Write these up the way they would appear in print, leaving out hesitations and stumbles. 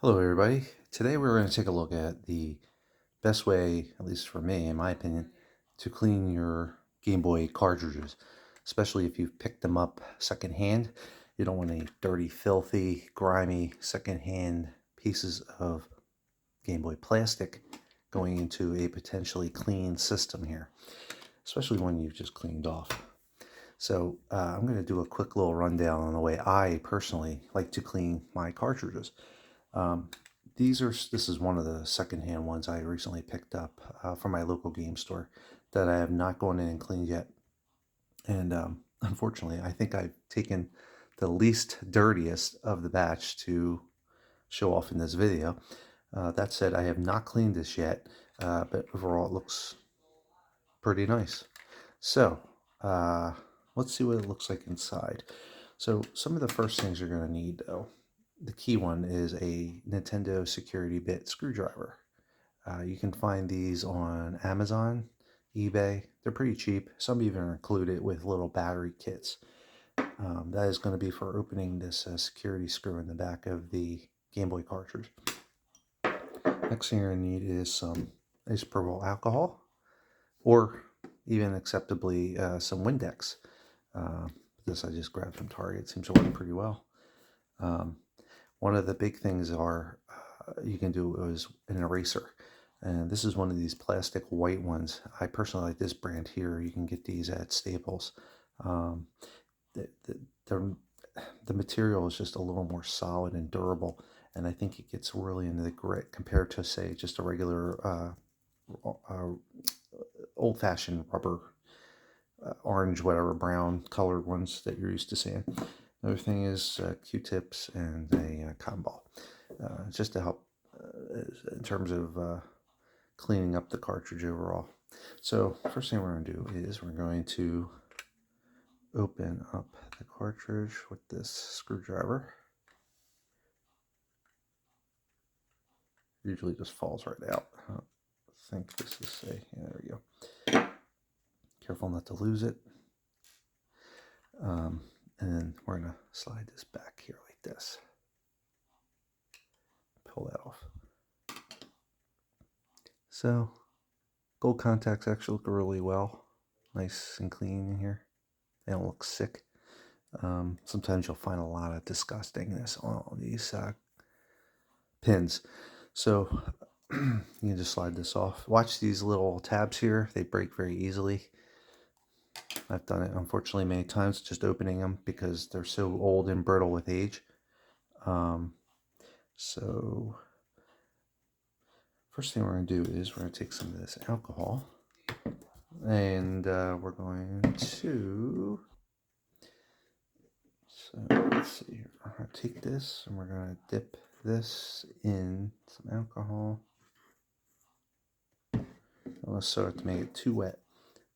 Hello everybody. Today we're going to take a look at the best way, at least for me, in my opinion, to clean your Game Boy cartridges, especially if you've picked them up secondhand. You don't want any dirty, filthy, grimy, secondhand pieces of Game Boy plastic going into a potentially clean system here, especially when you've just cleaned off. So I'm going to do a quick little rundown on the way I personally like to clean my cartridges. Um, this is one of the secondhand ones I recently picked up from my local game store that I have not gone in and cleaned yet. And unfortunately, I think I've taken the least dirtiest of the batch to show off in this video. That said, I have not cleaned this yet, but overall it looks pretty nice. So let's see what it looks like inside. So some of the first things you're going to need, though, the key one is a Nintendo security bit screwdriver. You can find these on Amazon, eBay. They're pretty cheap. Some even include it with little battery kits. That is going to be for opening this security screw in the back of the Game Boy cartridge. Next thing you're going to need is some isopropyl alcohol, or even acceptably some Windex. This I just grabbed from Target. Seems to work pretty well. One of the big things you can do is an eraser. And this is one of these plastic white ones. I personally like this brand here. You can get these at Staples. The, the material is just a little more solid and durable. And I think it gets really into the grit compared to, say, just a regular old-fashioned rubber, orange, whatever, brown colored ones that you're used to seeing. Another thing is Q-tips and a cotton ball, just to help in terms of cleaning up the cartridge overall. So first thing we're going to do is we're going to open up the cartridge with this screwdriver. Usually just falls right out. I think this is safe. Yeah, there we go. Careful not to lose it. And then we're going to slide this back here like this. Pull that off. So, gold contacts actually look really well. Nice and clean in here. They don't look sick. Sometimes you'll find a lot of disgustingness on these pins. So, you can just slide this off. Watch these little tabs here. They break very easily. I've done it, unfortunately, many times, just opening them because they're so old and brittle with age. So, first thing we're going to do is we're going to take some of this alcohol. And we're going to, so let's see here. I'm going to take this and we're going to dip this in some alcohol. Not necessarily to make it too wet,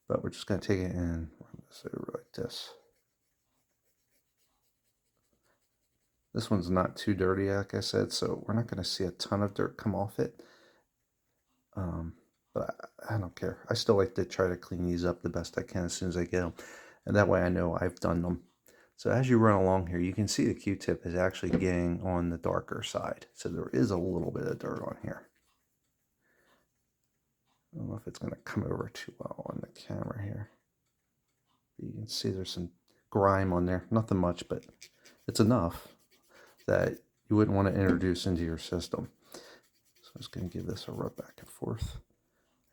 but we're just going to take it and run this over like this. This one's not too dirty, like I said, so we're not going to see a ton of dirt come off it. But I don't care. I still like to try to clean these up the best I can as soon as I get them. And that way I know I've done them. So as you run along here, you can see the Q-tip is actually getting on the darker side. So there is a little bit of dirt on here. I don't know if it's going to come over too well on the camera here. But you can see there's some grime on there. Nothing much, but it's enough that you wouldn't want to introduce into your system. So I'm just going to give this a rub back and forth.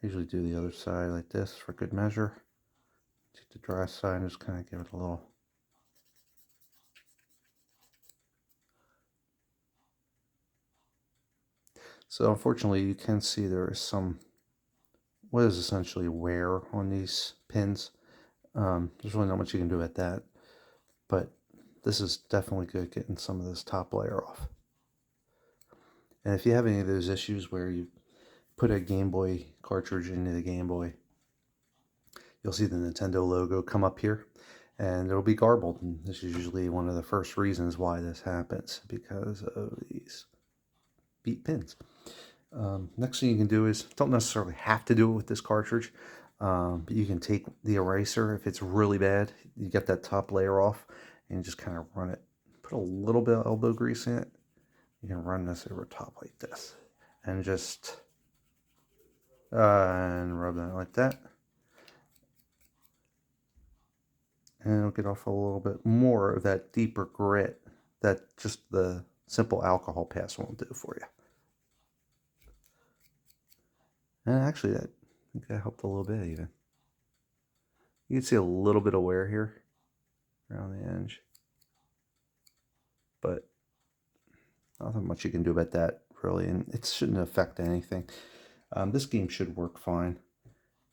I usually do the other side like this for good measure. Take the dry side and just kind of give it a little. So unfortunately you can see there is some, what is essentially wear on these pins. There's really not much you can do at that, but this is definitely good getting some of this top layer off. And if you have any of those issues where you put a Game Boy cartridge into the Game Boy, you'll see the Nintendo logo come up here and it'll be garbled. And this is usually one of the first reasons why this happens, because of these beat pins. Next thing you can do is, don't necessarily have to do it with this cartridge, but you can take the eraser if it's really bad. You get that top layer off and just kind of run it. Put a little bit of elbow grease in it. you can run this over top like this and just and rub that like that. And it'll get off a little bit more of that deeper grit that just the simple alcohol pass won't do for you. And actually that, I think that helped a little bit even. You can see a little bit of wear here around the edge, but nothing much you can do about that really, and it shouldn't affect anything. This game should work fine.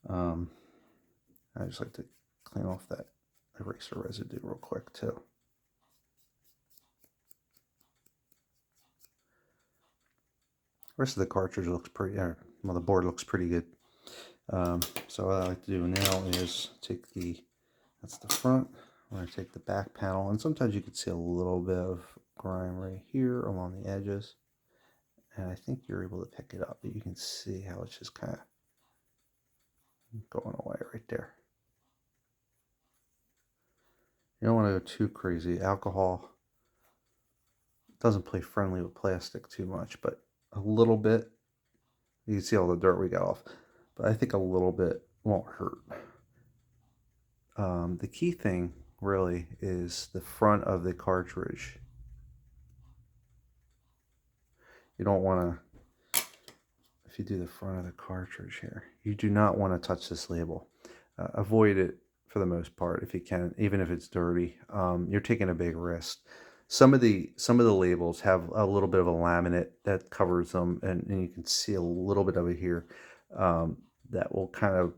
I just like to clean off that eraser residue real quick too. The rest of the cartridge looks pretty, well, the board looks pretty good. So what I like to do now is take that's the front. I'm going to take the back panel, and sometimes you can see a little bit of grime right here along the edges. And I think you're able to pick it up, but you can see how it's just kind of going away right there. You don't want to go too crazy. Alcohol doesn't play friendly with plastic too much, but a little bit, you can see all the dirt we got off, but I think a little bit won't hurt. The key thing really is the front of the cartridge. You don't want to, if you do the front of the cartridge here, you do not want to touch this label. Avoid it for the most part if you can, even if it's dirty. You're taking a big risk. Some of the labels have a little bit of a laminate that covers them, and you can see a little bit of it here. That will kind of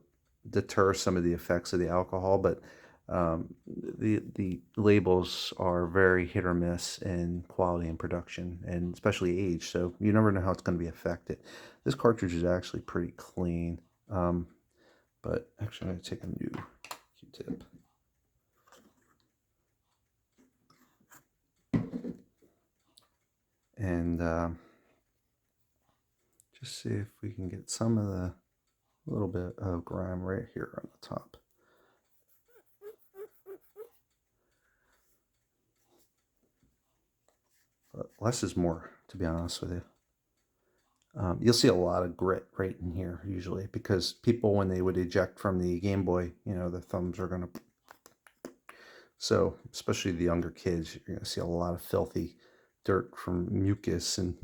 deter some of the effects of the alcohol, but the labels are very hit or miss in quality and production, and especially age, so you never know how it's going to be affected. This cartridge is actually pretty clean, but actually I'm going to take a new Q-tip. And just see if we can get some of the little bit of grime right here on the top. But less is more, to be honest with you. You'll see a lot of grit right in here usually, because people, when they would eject from the Game Boy, you know, the thumbs are going to... So, especially the younger kids, you're going to see a lot of filthy dirt from mucus and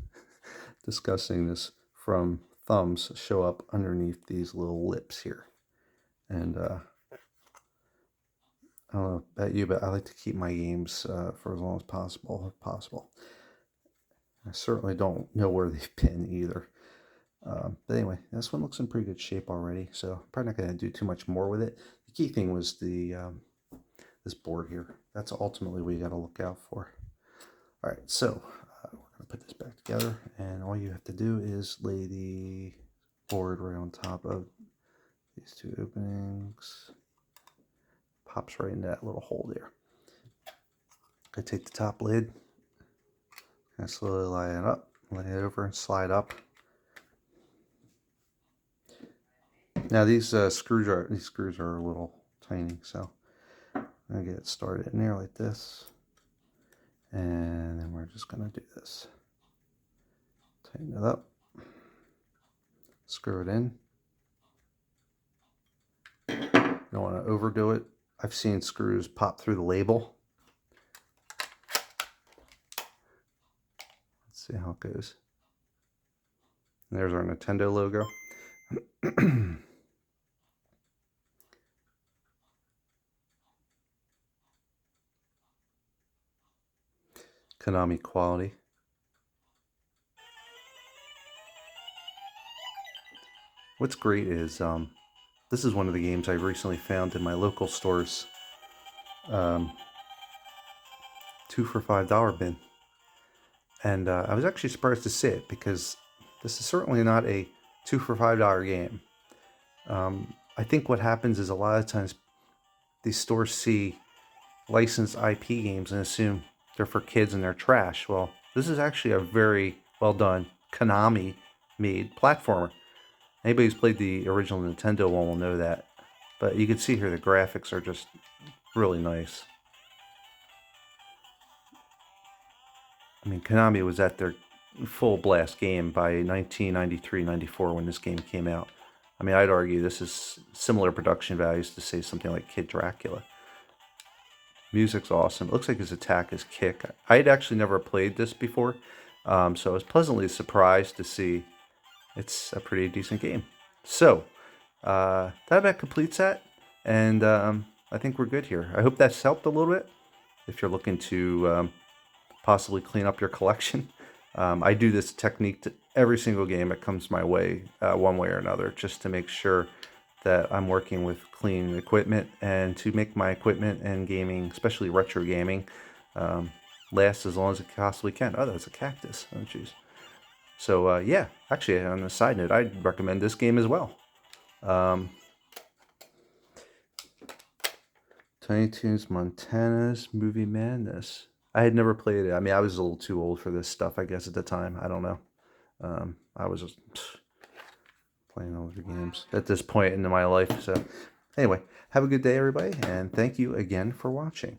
disgustingness from thumbs show up underneath these little lips here. And I don't know about you, but I like to keep my games for as long as possible, if possible. I certainly don't know where they've been either. But anyway, this one looks in pretty good shape already, so I'm probably not going to do too much more with it. The key thing was the this board here. That's ultimately what you got to look out for. All right, so we're going to put this back together, and all you have to do is lay the board right on top of these two openings. Pops right into that little hole there. I take the top lid, and slowly lie it up, lay it over, and slide up. Now these screws are a little tiny, so I'm gonna get it started in there like this, and then we're just gonna do this. Tighten it up, screw it in. You don't want to overdo it. I've seen screws pop through the label. Let's see how it goes. And there's our Nintendo logo. Konami quality. What's great is this is one of the games I recently found in my local stores 2 for $5 bin, and I was actually surprised to see it, because this is certainly not a 2 for $5 game. I think what happens is a lot of times these stores see licensed IP games and assume they're for kids and they're trash. Well, this is actually a very well done Konami made platformer. Anybody who's played the original Nintendo one will know that. But you can see here the graphics are just really nice. I mean, Konami was at their full blast game by 1993-94 when this game came out. I mean, I'd argue this is similar production values to, say, something like Kid Dracula. Music's awesome. It looks like his attack is kick. I had actually never played this before, so I was pleasantly surprised to see it's a pretty decent game. So, that about completes that, and I think we're good here. I hope that's helped a little bit if you're looking to possibly clean up your collection. I do this technique to every single game that comes my way, one way or another, just to make sure that I'm working with clean equipment and to make my equipment and gaming, especially retro gaming, last as long as it possibly can. Oh, that's a cactus. Oh, jeez. So, yeah, actually, on a side note, I'd recommend this game as well. Tiny Toons Montana's Movie Madness. I had never played it. I mean, I was a little too old for this stuff, I guess, at the time. I don't know. I was just playing older games at this point in my life. So, anyway, have a good day, everybody, and thank you again for watching.